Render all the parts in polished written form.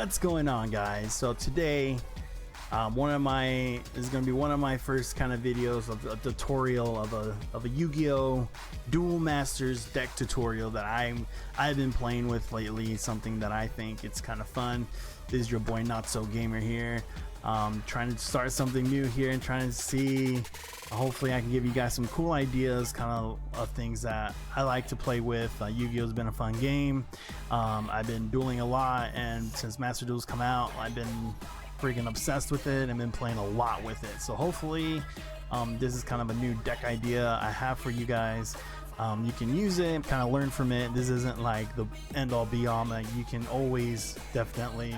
What's going on, guys? So today this is going to be one of my first kind of videos of a tutorial of a Yu-Gi-Oh Duel Masters deck tutorial that I've been playing with lately. Something that I think it's kind of fun. This is your boy Not So Gamer here, trying to start something new here and trying to see, hopefully I can give you guys some cool ideas, kind of things that I like to play with. Yu-Gi-Oh has been a fun game. I've been dueling a lot, and since Master Duels come out, I've been freaking obsessed with it and been playing a lot with it. So hopefully this is kind of a new deck idea I have for you guys. You can use it, kind of learn from it. This isn't like the end all be all. Like, you can always definitely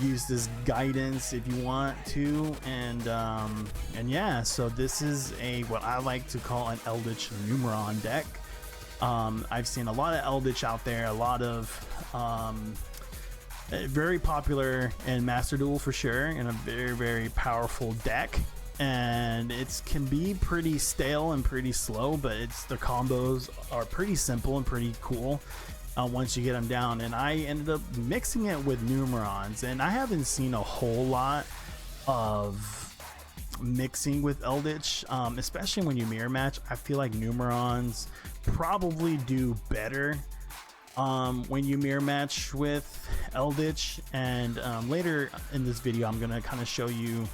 use this guidance if you want to, and yeah, so this is what I like to call an Eldlich NUMERON deck. I've seen a lot of Eldlich out there, a lot of very popular in Master Duel for sure, and a very powerful deck, and it can be pretty stale and pretty slow, but the combos are pretty simple and pretty cool once you get them down. And I ended up mixing it with NUMERONs, and I haven't seen a whole lot of mixing with Eldlich, especially when you mirror match. I feel like NUMERONs probably do better when you mirror match with Eldlich. And later in this video I'm gonna kind of show you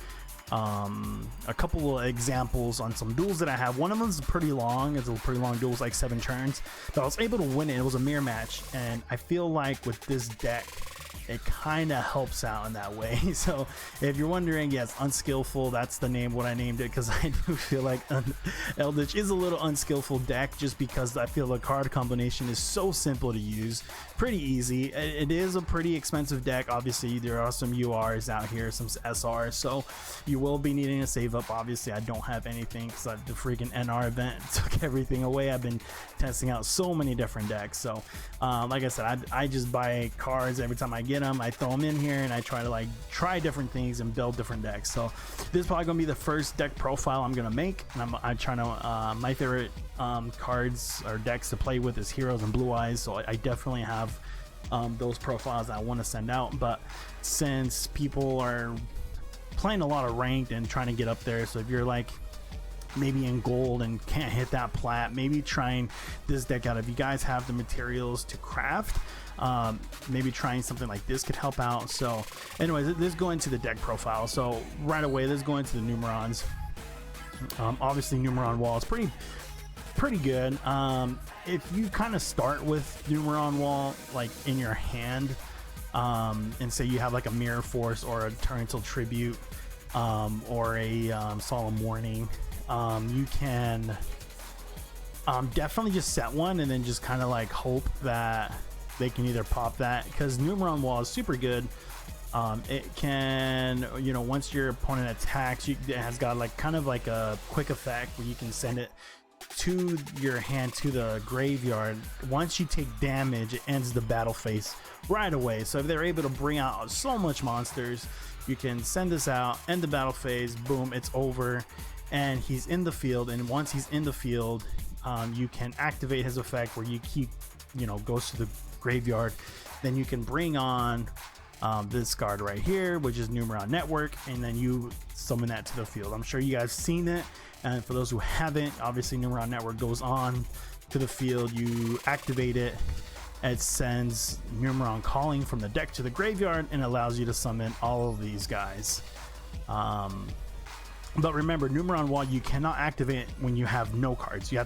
a couple of examples on some duels that I have. One of them is pretty long. It's a pretty long duel, it's like 7 turns, but I was able to win it. It was a mirror match, and I feel like with this deck it kind of helps out in that way. So if you're wondering, yes, unskillful, that's the name what I named it, because I do feel like Eldlich is a little unskillful deck, just because I feel the card combination is so simple to use, pretty easy. It is a pretty expensive deck. Obviously there are some URs out here, some SRs, so you will be needing to save up. Obviously I don't have anything because the freaking NR event took everything away. I've been testing out so many different decks, so like I said, I just buy cards every time I get them. I throw them in here and I try to try different things and build different decks. So this is probably gonna be the first deck profile I'm gonna make, and I'm trying to my favorite cards or decks to play with is Heroes and Blue Eyes, so I definitely have those profiles I want to send out. But since people are playing a lot of ranked and trying to get up there, so if you're like maybe in gold and can't hit that plat, maybe trying this deck out. If you guys have the materials to craft, maybe trying something like this could help out. So anyways, let's go into the deck profile. So right away, let's go into the NUMERONs. Obviously NUMERON wall is pretty good. If you kind of start with NUMERON wall like in your hand, and say you have like a Mirror Force or a Torrential Tribute, or a Solemn Warning, you can definitely just set one and then just kind of like hope that they can either pop that, because NUMERON wall is super good. It can, once your opponent attacks, it has got like kind of like a quick effect where you can send it to your hand to the graveyard. Once you take damage, it ends the battle phase right away. So if they're able to bring out so much monsters, you can send this out, end the battle phase, boom, it's over, and he's in the field. And once he's in the field, you can activate his effect where you keep, goes to the graveyard. Then you can bring on this card right here, which is NUMERON Network, and then you summon that to the field. I'm sure you guys have seen it, and for those who haven't, obviously NUMERON Network goes on to the field, you activate it, it sends NUMERON Calling from the deck to the graveyard and allows you to summon all of these guys. But remember, NUMERON wall, you cannot activate when you have no cards. You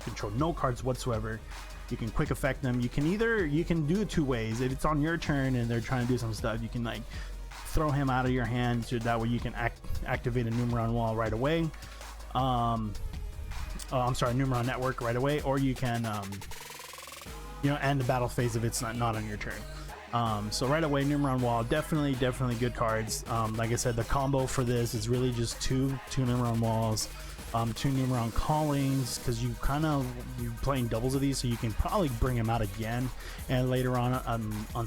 control no cards whatsoever. You can quick effect them. You can do it 2 ways. If it's on your turn and they're trying to do some stuff, you can like throw him out of your hand, so that way you can activate a NUMERON wall right away. I'm sorry, NUMERON Network right away, or you can end the battle phase if it's not on your turn. So right away, NUMERON wall, definitely good cards. Like I said, the combo for this is really just two NUMERON walls, 2 NUMERON Callings, because you're playing doubles of these, so you can probably bring them out again. And later on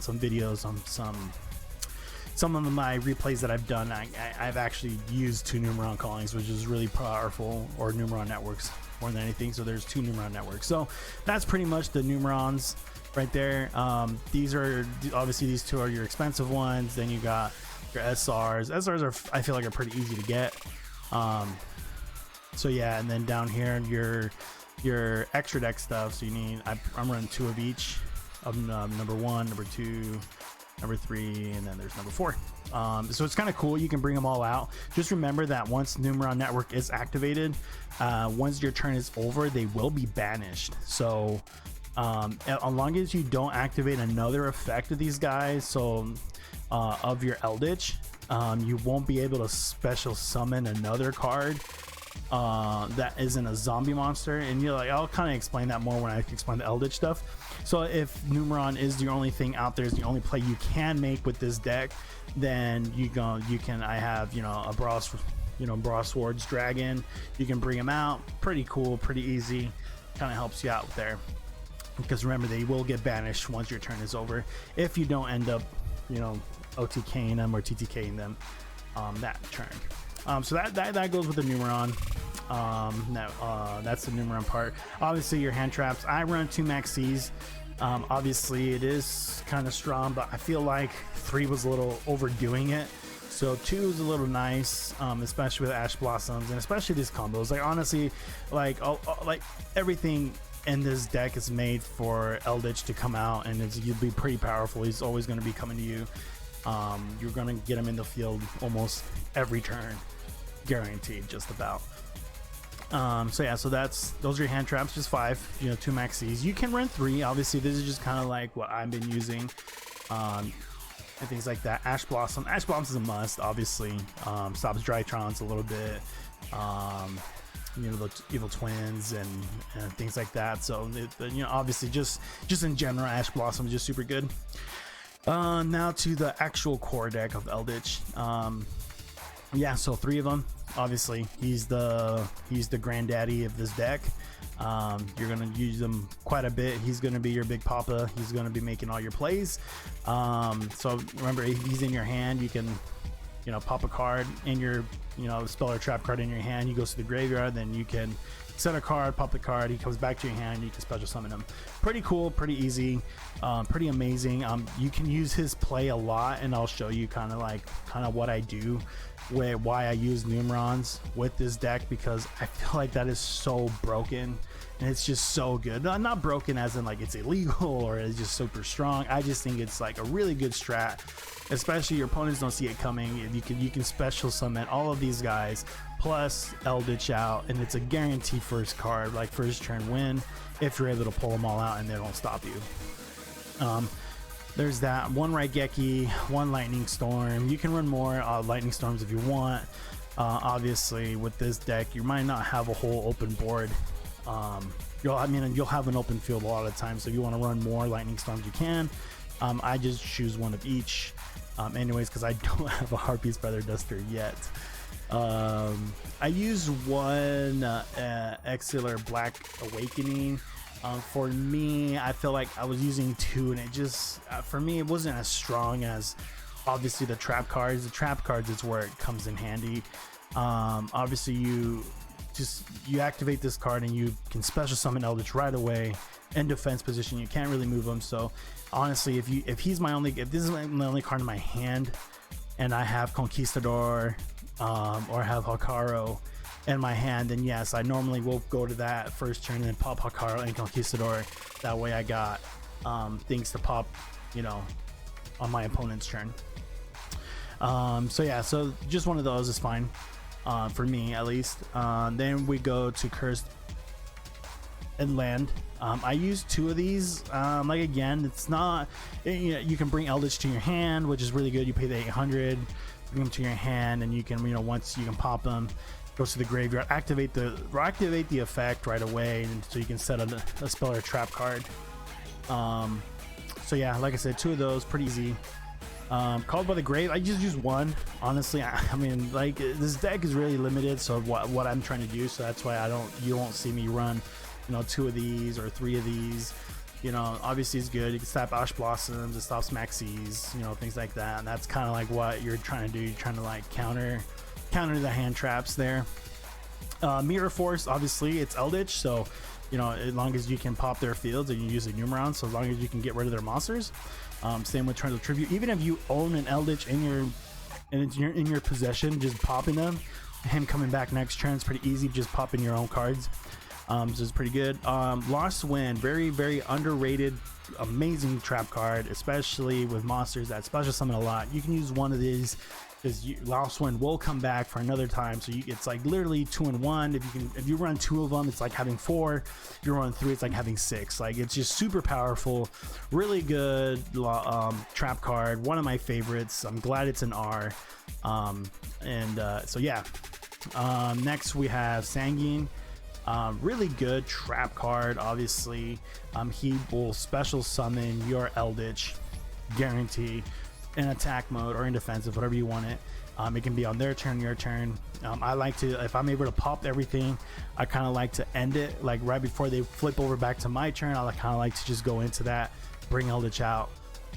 some videos, on some of my replays that I've done, I've actually used 2 NUMERON Callings, which is really powerful, or NUMERON Networks more than anything. So there's 2 NUMERON Networks. So that's pretty much the NUMERONs. right there. These are obviously, these two are your expensive ones. Then you got your SRs. SRs are, I feel like, are pretty easy to get. So yeah, and then down here your extra deck stuff. So you need, I'm running 2 of each of number 1, number 2, number 3, and then there's number 4. So it's kind of cool. You can bring them all out. Just remember that once Numeron Network is activated, once your turn is over, they will be banished. So as long as you don't activate another effect of these guys, so of your Eldlich, you won't be able to special summon another card that isn't a zombie monster. And you're like, I'll kind of explain that more when I explain the Eldlich stuff. So if Numeron is the only thing out there, is the only play you can make with this deck, then you can, I have, a Brawl Swords Dragon. You can bring him out. Pretty cool, pretty easy. Kind of helps you out there, because remember, they will get banished once your turn is over if you don't end up OTKing them or TTKing them that turn. So that goes with the Numeron. That's the Numeron part. Obviously your hand traps, I run 2 maxis. Obviously it is kind of strong, but I feel like 3 was a little overdoing it, so 2 is a little nice, especially with Ash Blossoms and especially these combos. Like honestly, like everything in this deck is made for Eldlich to come out, and you'll be pretty powerful. He's always going to be coming to you. You're going to get him in the field almost every turn, guaranteed, just about. So yeah, so those are your hand traps, just 5, 2 maxis. You can run 3. Obviously this is just kind of like what I've been using, and things like that. Ash Blossom is a must, obviously. Stops Drytrons a little bit, the evil twins and things like that. So obviously just in general, Ash Blossom is just super good. Now to the actual core deck of Eldlich. Yeah, so 3 of them. Obviously he's the granddaddy of this deck. You're gonna use him quite a bit. He's gonna be your big papa. He's gonna be making all your plays. So remember, he's in your hand. You can pop a card in your spell or trap card in your hand. He goes to the graveyard, then you can set a card, pop the card, he comes back to your hand, you can special summon him. Pretty cool, pretty easy, pretty amazing. You can use his play a lot, and I'll show you kind of what I do, why I use Numerons with this deck, because I feel like that is so broken and it's just so good. Not broken as in like it's illegal or it's just super strong. I just think it's like a really good strat, especially your opponents don't see it coming. You can special summon all of these guys plus Eldlich out, and it's a guaranteed first card, like first turn win, if you're able to pull them all out and they don't stop you. There's that. 1 Raigeki, 1 Lightning Storm. You can run more Lightning Storms if you want. Obviously with this deck you might not have a whole open board. You'll have an open field a lot of times, so if you want to run more Lightning Storms you can. I just choose 1 of each anyways, because I don't have a Harpy's Feather Duster yet. I use 1 Exilor Black Awakening. For me, I feel like I was using 2, and it just for me it wasn't as strong as obviously the trap cards. The trap cards is where it comes in handy. Obviously you activate this card and you can special summon Eldlich right away in defense position. You can't really move him. So honestly, if this is my only card in my hand, and I have Conquistador or have Hakaro in my hand, then yes, I normally will go to that first turn and then pop Hakaro and Conquistador. That way I got things to pop on my opponent's turn. So yeah, so just 1 of those is fine for me at least. Then we go to Cursed and Land. I use 2 of these. Like again, it's not, you can bring Eldlich to your hand, which is really good. You pay the 800, bring them to your hand, and you can once you can pop them, goes to the graveyard, activate the effect right away, and so you can set a spell or a trap card. So yeah, like I said, 2 of those, pretty easy. Called by the Grave, I just use 1, honestly. I mean, like, this deck is really limited, so what I'm trying to do, so that's why you won't see me run 2 of these or 3 of these. Obviously it's good. You can stop Ash Blossoms, it stops Maxis, things like that, and that's kind of like what you're trying to do. You're trying to like counter the hand traps there. Mirror Force, obviously it's Eldlich, so you know, as long as you can pop their fields and you use a NUMERON, so as long as you can get rid of their monsters. Same with Untitled Tribute. Even if you own an Eldlich in your possession, just popping them, him coming back next turn is pretty easy. Just popping your own cards, so it's pretty good. Lost Wind, very underrated, amazing trap card, especially with monsters that special summon a lot. You can use one of these because Lost Wind will come back for another time, so it's like literally 2 in 1. If you run 2 of them, it's like having 4. If you run 3, it's like having 6. Like, it's just super powerful, really good trap card, one of my favorites. I'm glad it's an R. So yeah. Next we have Sanguine. Really good trap card, obviously. He will special summon your Eldlich, guarantee, in attack mode or in defensive, whatever you want it. It can be on their turn, your turn. I like to, if I'm able to pop everything, I kind of like to end it like right before they flip over back to my turn. I kind of like to just go into that, bring Eldlich out,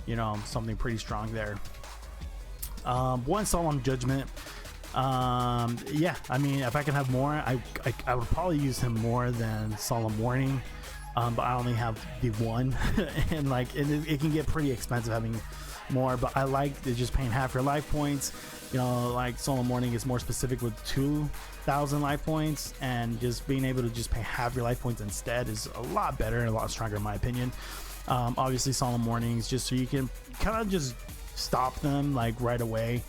you know, something pretty strong there. One Solemn Judgment. Yeah, I mean, if I can have more, I would probably use him more than Solemn Warning, but I only have the one. And like it can get pretty expensive having more, but I like just paying half your life points. You know, like Solemn Warning is more specific with 2,000 life points, and just being able to just pay half your life points instead is a lot better and a lot stronger in my opinion. Obviously Solemn Warnings just so you can kind of just stop them like right away.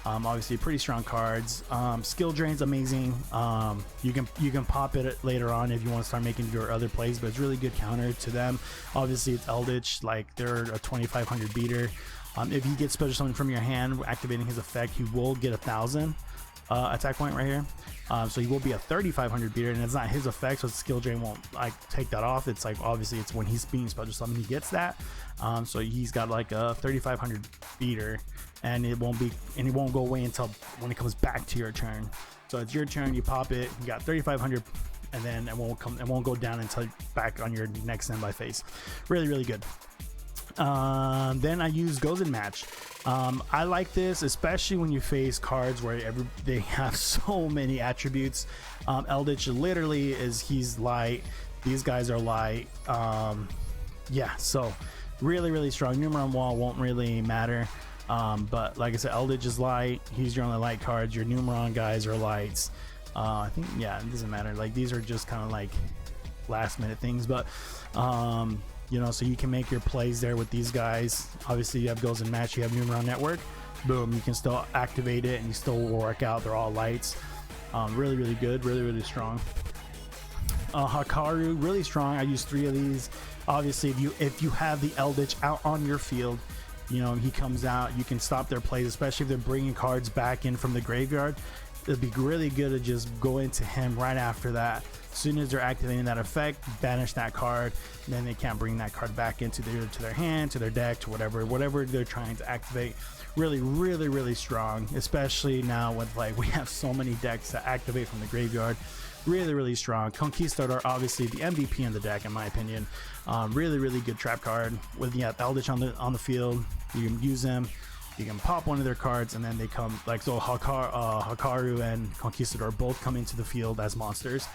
Obviously pretty strong cards. Skill Drain's amazing. You can pop it later on if you want to start making your other plays, but it's really good counter to them. Obviously it's Eldlich, like they're a 2500 beater. If he gets special summon from your hand activating his effect, he will get 1,000 attack point right here. So he will be a 3500 beater, and it's not his effect, so Skill Drain won't like take that off. It's like obviously it's when he's being special summoned he gets that. So he's got like a 3500 beater, and it won't go away until when it comes back to your turn. So it's your turn, you pop it, you got 3500, and then it won't go down until back on your next standby phase. Really good. Then I use Goes and Match. I like this, especially when you face cards where they have so many attributes. Eldlich literally he's light. These guys are light. Yeah, so really strong. NUMERON wall won't really matter. But like I said, Eldlich is light. He's your only light cards. Your NUMERON guys are lights. I think, yeah, it doesn't matter. Like, these are just kind of like last minute things, but you know, so you can make your plays there with these guys. Obviously you have Goes and Match, you have NUMERON Network, boom, you can still activate it and you still work out. They're all lights. Really good, really strong. Hakaru, really strong. I use 3 of these. Obviously if you have the Eldlich out on your field, you know, he comes out, you can stop their plays, especially if they're bringing cards back in from the graveyard. It'd be really good to just go into him right after that. As soon as they're activating that effect, banish that card, and then they can't bring that card back into their hand, to their deck, to whatever they're trying to activate. Really strong, especially now with like we have so many decks that activate from the graveyard. Really strong. Conquistador, obviously the MVP in the deck in my opinion. Really good trap card with Eldlich on the field. You can use them. You can pop one of their cards, and then they come like so. Hakaru and Conquistador both come into the field as monsters.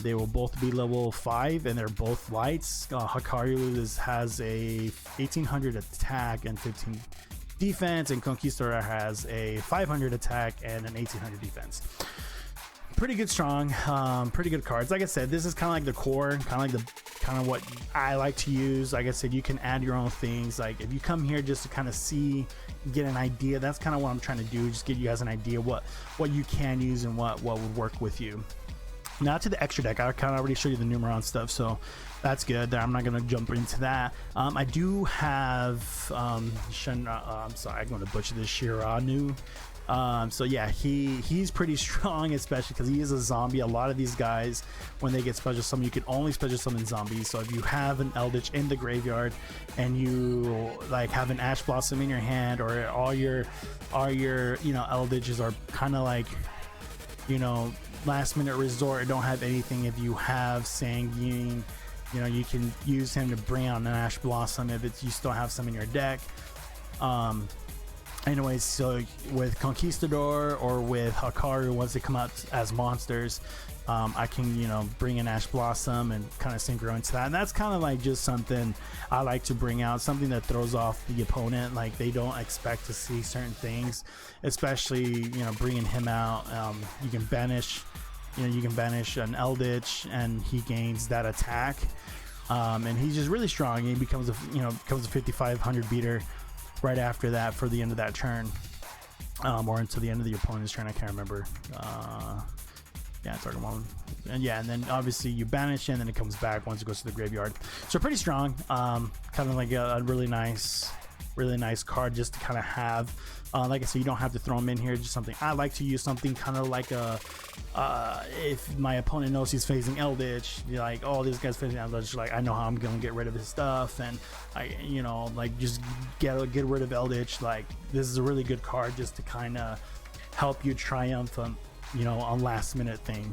They will both be level 5, and they're both lights. Hakaru has a 1800 attack and 15 defense, and Conquistador has a 500 attack and an 1800 defense. Pretty good, strong, pretty good cards. Like I said, this is kind of like the core, kind of what I like to use. Like I said, you can add your own things. Like if you come here just to kind of see, get an idea, that's kind of what I'm trying to do. Just give you guys an idea what you can use and what would work with you. Now to the extra deck. I kind of already showed you the NUMERON stuff, so that's good. I'm not going to jump into that. I do have I'm sorry, I'm going to butcher this, Shiranu. So yeah, he's pretty strong, especially because he is a zombie. A lot of these guys, when they get special summon, you can only special summon zombies. So if you have an Eldlich in the graveyard and you like have an Ash Blossom in your hand, or all your you know Eldliches are kind of like, you know, last minute resort, don't have anything. If you have Sanguine, you know, you can use him to bring out an Ash Blossom if you still have some in your deck. anyways, so with Conquistador or with Hakaru, once they come out as monsters, I can, you know, bring in Ash Blossom and kind of synchro into that. And that's kind of like just something I like to bring out, something that throws off the opponent. Like, they don't expect to see certain things, especially, you know, bringing him out. You can banish, you know, you can banish an Eldlich and he gains that attack. And he's just really strong. He becomes a, you know, becomes a 5,500 beater right after that for the end of that turn, or until the end of the opponent's turn. I can't remember. Yeah, target one. And yeah, and then obviously you banish it, and then it comes back once it goes to the graveyard. So pretty strong. Kind of like a really nice card just to kind of have. Like I said, you don't have to throw them in here. Just something I like to use, something kind of like a if my opponent knows he's facing Eldlich, you're like, oh, this guy's facing Eldlich, like I know how I'm gonna get rid of his stuff, and I, you know, like just get rid of Eldlich. Like, this is a really good card just to kind of help you triumph on, you know, on last minute thing.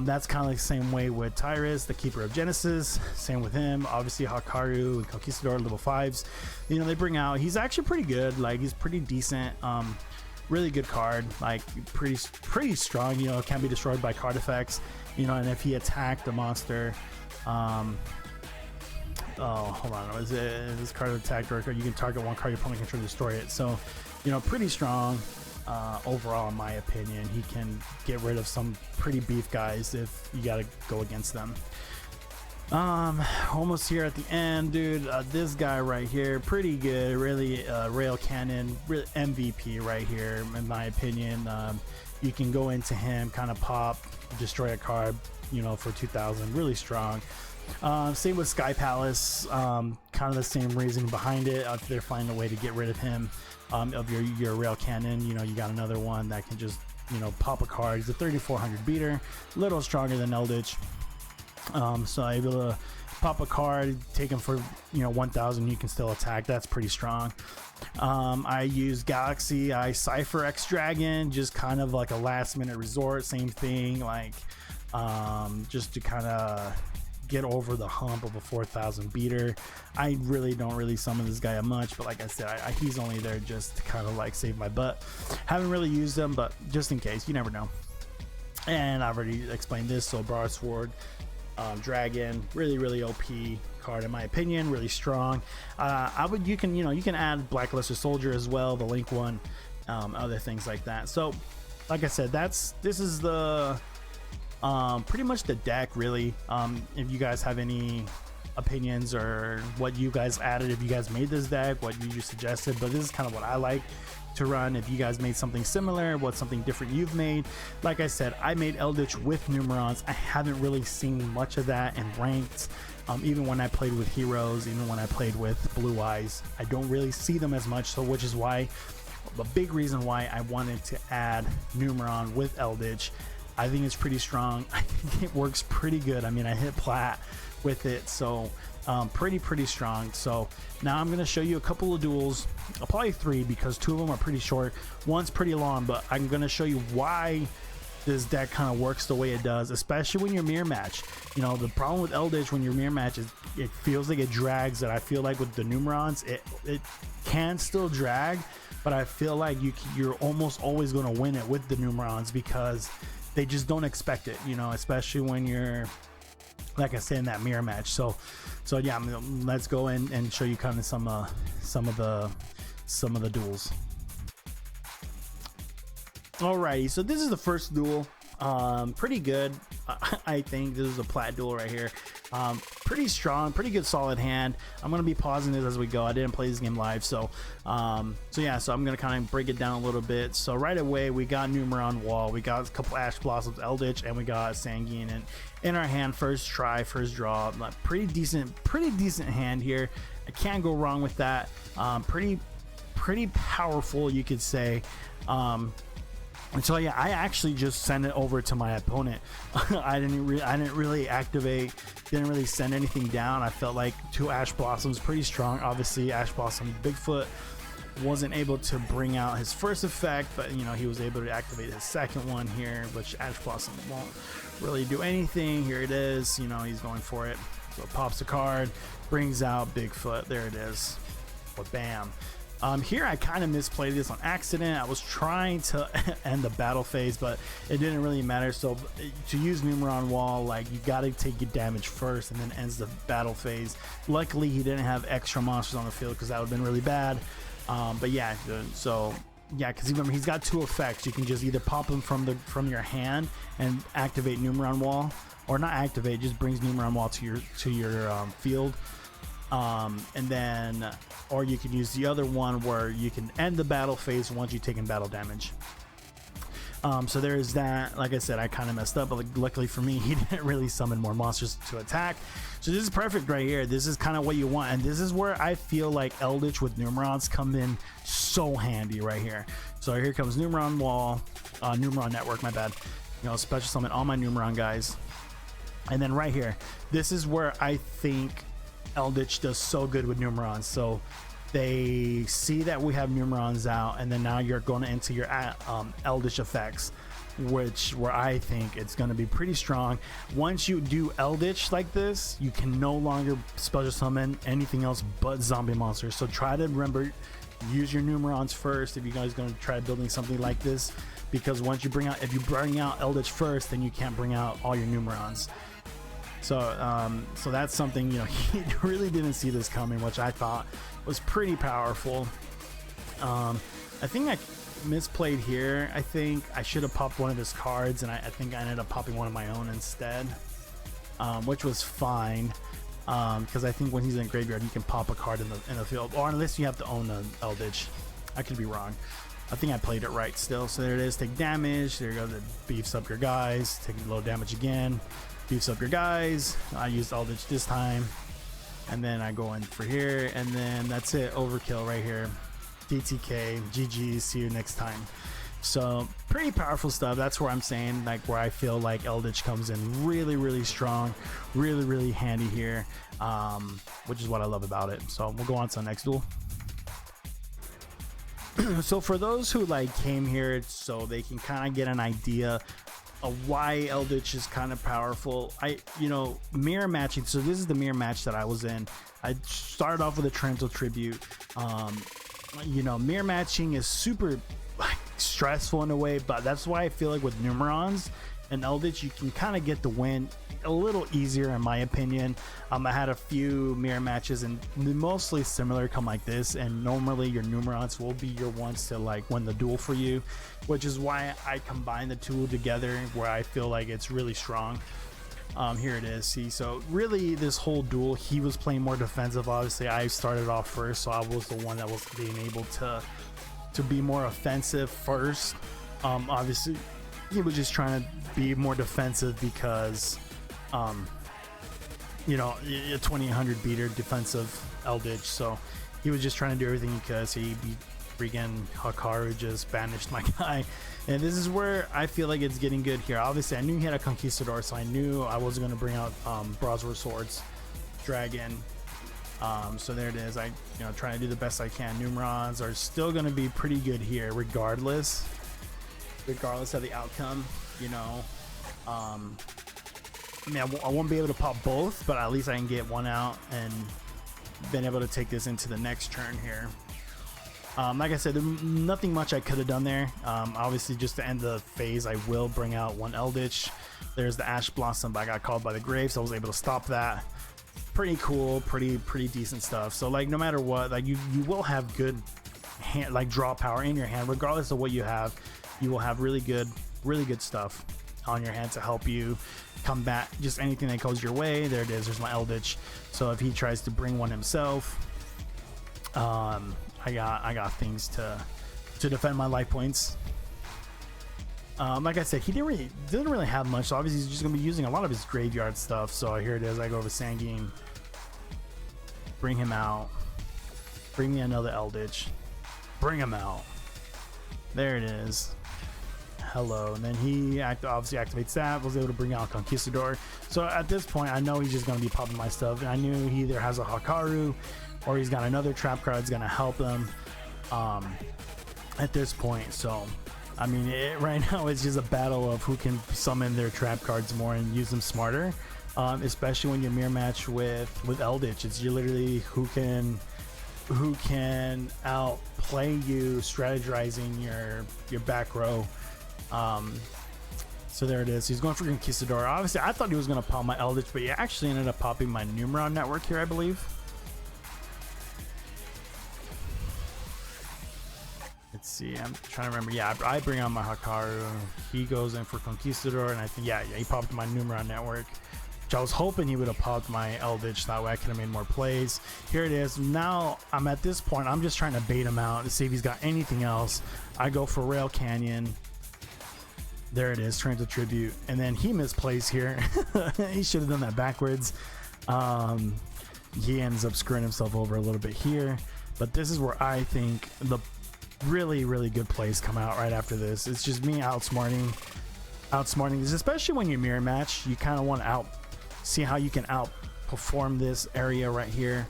That's kind of like the same way with Tyrus, the Keeper of Genesis. Same with him. Obviously Hakaru and Conquistador, level 5s. You know, they bring out, he's actually pretty good. Like, he's pretty decent. Really good card. Like, pretty strong. You know, can't be destroyed by card effects. You know, and if he attacked the monster, oh, hold on. Is it this card attacked, or you can target one card your opponent can destroy it. So, you know, pretty strong. Overall, in my opinion, he can get rid of some pretty beef guys if you gotta go against them. Almost here at the end, dude. This guy right here, pretty good. Really, rail cannon, really MVP right here, in my opinion. You can go into him, kind of pop, destroy a card, you know, for 2,000. Really strong. Same with Sky Palace. Kind of the same reason behind it. They're finding a way to get rid of him. Of your rail cannon, you know, you got another one that can just, you know, pop a card. He's a 3,400 beater, a little stronger than Eldlich. So able to pop a card, take him for, you know, 1,000. You can still attack. That's pretty strong. I use Galaxy Eye Cypher X Dragon, just kind of like a last minute resort. Same thing, like just to kind of get over the hump of a 4,000 beater. I really don't summon this guy much, but like I said, he's only there just to kind of like save my butt. Haven't really used him, but just in case, you never know. And I've already explained this. So Broadsword Dragon, really OP card in my opinion, really strong. You can add Blackluster Soldier as well, the Link one, other things like that. So like I said, this is the pretty much the deck, really. If you guys have any opinions or what you guys added, if you guys made this deck, what you just suggested, but this is kind of what I like to run. If you guys made something similar, what's something different you've made. Like I said, I made Eldlich with Numerons. I haven't really seen much of that in ranked. Even when I played with Heroes, even when I played with Blue Eyes, I don't really see them as much. So which is why, the big reason why I wanted to add Numeron with Eldlich. I think it's pretty strong. I think it works pretty good. I mean, I hit plat with it, so pretty strong. So now I'm going to show you a couple of duels. I'll probably 3 because 2 of them are pretty short. One's pretty long, but I'm going to show you why this deck kind of works the way it does, especially when you're mirror match. You know, the problem with Eldlich when you're mirror match is it feels like it drags. That I feel like with the Numerons, it can still drag, but I feel like you're almost always going to win it with the Numerons because they just don't expect it, you know, especially when you're, like I said, in that mirror match. So yeah, let's go and show you kind of some of the duels. Alrighty, so this is the first duel. Pretty good. I think this is a plat duel right here. Pretty strong, pretty good solid hand. I'm gonna be pausing this as we go. I didn't play this game live, so yeah, so I'm gonna kind of break it down a little bit. So right away we got Numeron Wall, we got a couple Ash Blossoms Eldlich, and we got Sanguine in our hand. First try, first draw. Pretty decent hand here. I can't go wrong with that. Pretty powerful, you could say. And so yeah, I actually just sent it over to my opponent. I didn't really activate, didn't really send anything down. I felt like 2 Ash Blossoms pretty strong. Obviously Ash Blossom Bigfoot wasn't able to bring out his first effect, but you know, he was able to activate his second one here, which Ash Blossom won't really do anything. Here it is, you know, he's going for it. So pops a card, brings out Bigfoot. There it is. But bam. Here I kind of misplayed this on accident. I was trying to end the battle phase, but it didn't really matter. So to use Numeron Wall, like, you got to take your damage first and then ends the battle phase. Luckily he didn't have extra monsters on the field, because that would have been really bad. But yeah, so yeah, because remember, he's got 2 effects. You can just either pop them from your hand and activate Numeron Wall, or not activate, just brings Numeron Wall to your field. And then, or you can use the other one where you can end the battle phase once you've taken battle damage. So there's that. Like I said, I kind of messed up, but luckily for me, he didn't really summon more monsters to attack. So this is perfect right here. This is kind of what you want, and this is where I feel like Eldlich with Numerons come in so handy right here. So here comes Numeron Wall, Numeron Network, my bad. You know, special summon all my Numeron guys. And then right here, this is where I think Eldlich does so good with Numerons. So they see that we have Numerons out, and then now you're going into your Eldlich effects, where I think it's going to be pretty strong. Once you do Eldlich like this, you can no longer special summon anything else but zombie monsters. So try to remember, use your Numerons first if you guys are going to try building something like this, because once you bring out, if you bring out Eldlich first, then you can't bring out all your Numerons. So so that's something, you know, he really didn't see this coming, which I thought was pretty powerful. I think I misplayed here. I think I should have popped one of his cards, and I think I ended up popping one of my own instead, which was fine, because I think when he's in graveyard, you can pop a card in the field, or unless you have to own an Eldlich. I could be wrong. I think I played it right still. So there it is. Take damage. There you go. That beefs up your guys. Take low damage again. Beefs up your guys. I used Eldlich this time, and then I go in for here, and then that's it. Overkill right here. DTK. GG. See you next time. So pretty powerful stuff. That's where I'm saying, like, where I feel like Eldlich comes in really strong, really handy here, which is what I love about it. So we'll go on to the next duel. So for those who like came here so they can kind of get an idea of why Eldlich is kind of powerful, you know, mirror matching. So this is the mirror match that I was in. I started off with a Trento Tribute. You know, mirror matching is super like stressful in a way, but that's why I feel like with Numerons and Eldlich, you can kind of get the win a little easier, in my opinion. I had a few mirror matches, and mostly similar come like this, and normally your Numerons will be your ones to like win the duel for you, which is why I combine the two together, where I feel like it's really strong. Here it is. See, so really this whole duel, he was playing more defensive. Obviously I started off first, so I was the one that was being able to be more offensive first. Obviously he was just trying to be more defensive because you know, a 2800 beater defensive Eldlich, so he was just trying to do everything because he beat freaking Hakaru, just banished my guy. And this is where I feel like it's getting good here. Obviously I knew he had a Conquistador, so I knew I wasn't going to bring out Brosword Swords Dragon. So there it is. I, you know, trying to do the best I can. Numerons are still going to be pretty good here regardless of the outcome, you know. I mean, I won't be able to pop both, but at least I can get one out and been able to take this into the next turn here. Like I said, nothing much I could have done there. Obviously, just to end the phase, I will bring out one Eldlich. There's the Ash Blossom, but I got called by the grave, so I was able to stop that. Pretty cool, pretty decent stuff. So like, no matter what, like you will have good hand, like draw power in your hand, regardless of what you have. You will have really good stuff on your hand to help you combat just anything that goes your way. There it is. There's my Eldlich. So if he tries to bring one himself, I got things to defend my life points. Like I said, he didn't really have much, so obviously he's just gonna be using a lot of his graveyard stuff. So here it is. I go over Sangin, bring him out, bring me another Eldlich, bring him out. There it is. Hello. And then he obviously activates that, was able to bring out Conquistador. So at this point I know he's just going to be popping my stuff, and I knew he either has a Hakaru or he's got another trap card that's going to help him at this point. So I mean, right now it's just a battle of who can summon their trap cards more and use them smarter, especially when you mirror match with Eldlich. It's you literally who can who can outplay you strategizing your back row. So there it is. He's going for Conquistador. Obviously, I thought he was going to pop my Eldlich, but he actually ended up popping my NUMERON network here, I believe. Let's see. I'm trying to remember. Yeah, I bring on my Hakaru. He goes in for Conquistador, and I think, yeah, he popped my NUMERON network. Which I was hoping he would have popped my Eldlich. That way I could have made more plays. Here it is. Now I'm at this point. I'm just trying to bait him out to see if he's got anything else. I go for Rail Canyon. There it is, Transit Tribute, and then he misplays here. He should have done that backwards. He ends up screwing himself over a little bit here, but this is where I think the really, really good plays come out right after this. It's just me outsmarting this, especially when you mirror match. You kind of want to see how you can outperform this area right here,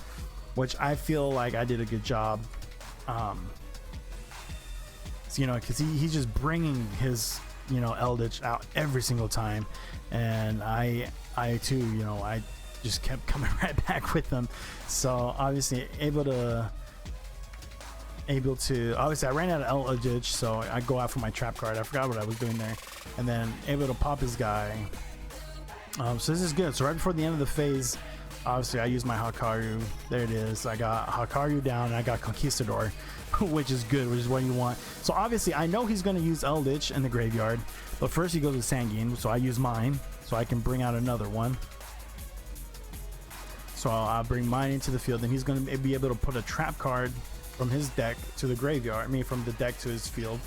which I feel like I did a good job. You know, because he's just bringing his, you know, Eldlich out every single time, and I too, you know, I just kept coming right back with them. So obviously able to obviously I ran out of Eldlich, so I go out for my trap card. I forgot what I was doing there, and then able to pop his guy. So this is good. So right before the end of the phase, obviously I use my Hakaru. There it is. I got Hakaru down, and I got Conquistador, which is good, which is what you want. So obviously I know he's going to use Eldlich in the graveyard, but first he goes with Sanguine, so I use mine so I can bring out another one. So I'll bring mine into the field, and he's going to be able to put a trap card from his deck to the graveyard. I mean, from the deck to his field.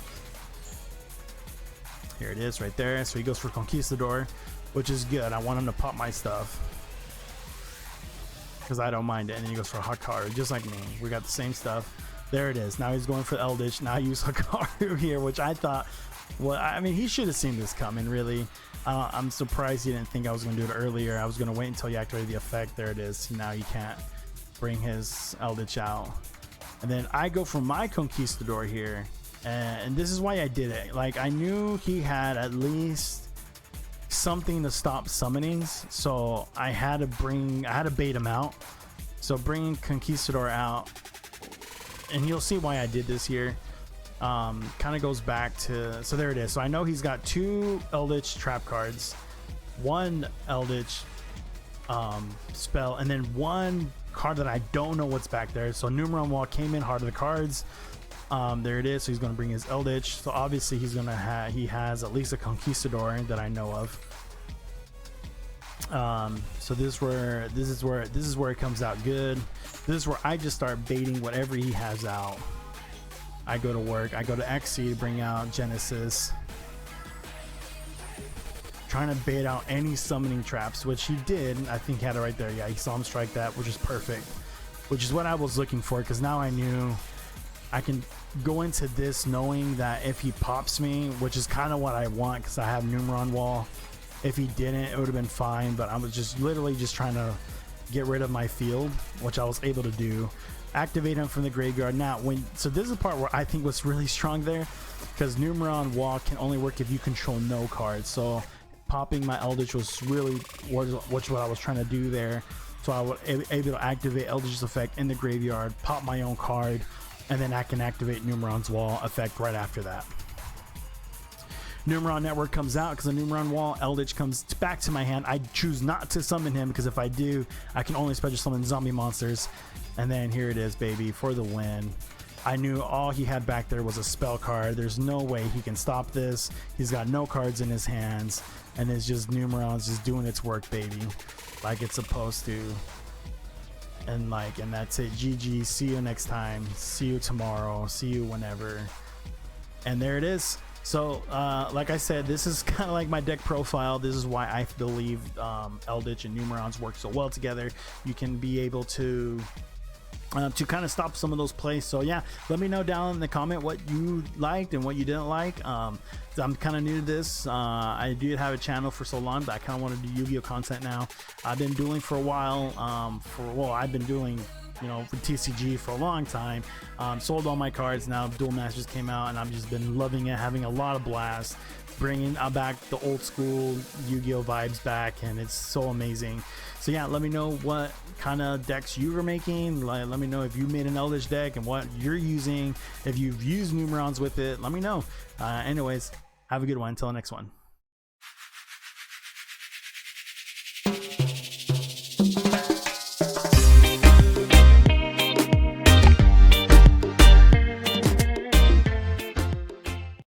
Here it is right there. So he goes for Conquistador, which is good. I want him to pop my stuff because I don't mind it. And then he goes for Hakaru, just like me. We got the same stuff. There it is. Now he's going for Eldlich. Now I use Hakaru here, which I thought, well, I mean, he should have seen this coming, really. I'm surprised he didn't think I was going to do it earlier. I was going to wait until he activated the effect. There it is. Now you can't bring his Eldlich out. And then I go for my Conquistador here. And this is why I did it. Like, I knew he had at least something to stop summonings. So I had to bait him out. So bringing Conquistador out, and you'll see why I did this here. Kind of goes back to, so there it is. So I know he's got 2 Eldlich trap cards, 1 Eldlich spell, and then 1 card that I don't know what's back there. So NUMERON Wall came in, Heart of the Cards. There it is. So he's going to bring his Eldlich. So obviously he has at least a Conquistador that I know of. So this is where it comes out good. This is where I just start baiting whatever he has out. I go to work. I go to XC to bring out Genesis, trying to bait out any summoning traps, which he did. I think he had it right there. Yeah, he saw him strike that, which is perfect, which is what I was looking for, because now I knew I can go into this knowing that if he pops me, which is kind of what I want because I have NUMERON Wall. If he didn't, it would have been fine, but I was just literally just trying to get rid of my field, which I was able to do. Activate him from the graveyard. Now, so this is the part where I think what's really strong there, because NUMERON Wall can only work if you control no cards. So popping my Eldlich was really what I was trying to do there. So I was able to activate Eldlich's effect in the graveyard, pop my own card, and then I can activate NUMERON's Wall effect right after that. NUMERON Network comes out because the NUMERON Wall. Eldlich comes back to my hand. I choose not to summon him because if I do, I can only special summon zombie monsters. And then here it is, baby, for the win. I knew all he had back there was a spell card. There's no way he can stop this. He's got no cards in his hands, and it's just NUMERON's just doing its work, baby, like it's supposed to. And that's it. GG. See you next time. See you tomorrow. See you whenever. And there it is. So like I said, this is kind of like my deck profile. This is why I believe Eldlich and NUMERON's work so well together. You can be able to kind of stop some of those plays. So yeah, let me know down in the comment what you liked and what you didn't like. I'm kind of new to this. I did have a channel for so long, but I kind of want to do Yu-Gi-Oh content now. I've been dueling for a while. I've been dueling you know, for TCG for a long time. Sold all my cards. Now Duel Masters came out, and I've just been loving it, having a lot of blast, bringing back the old school Yu-Gi-Oh vibes back, and it's so amazing. So yeah, let me know what kind of decks you were making. Let me know if you made an Eldlich deck and what you're using. If you've used Numerons with it, let me know. Anyways, have a good one. Until the next one.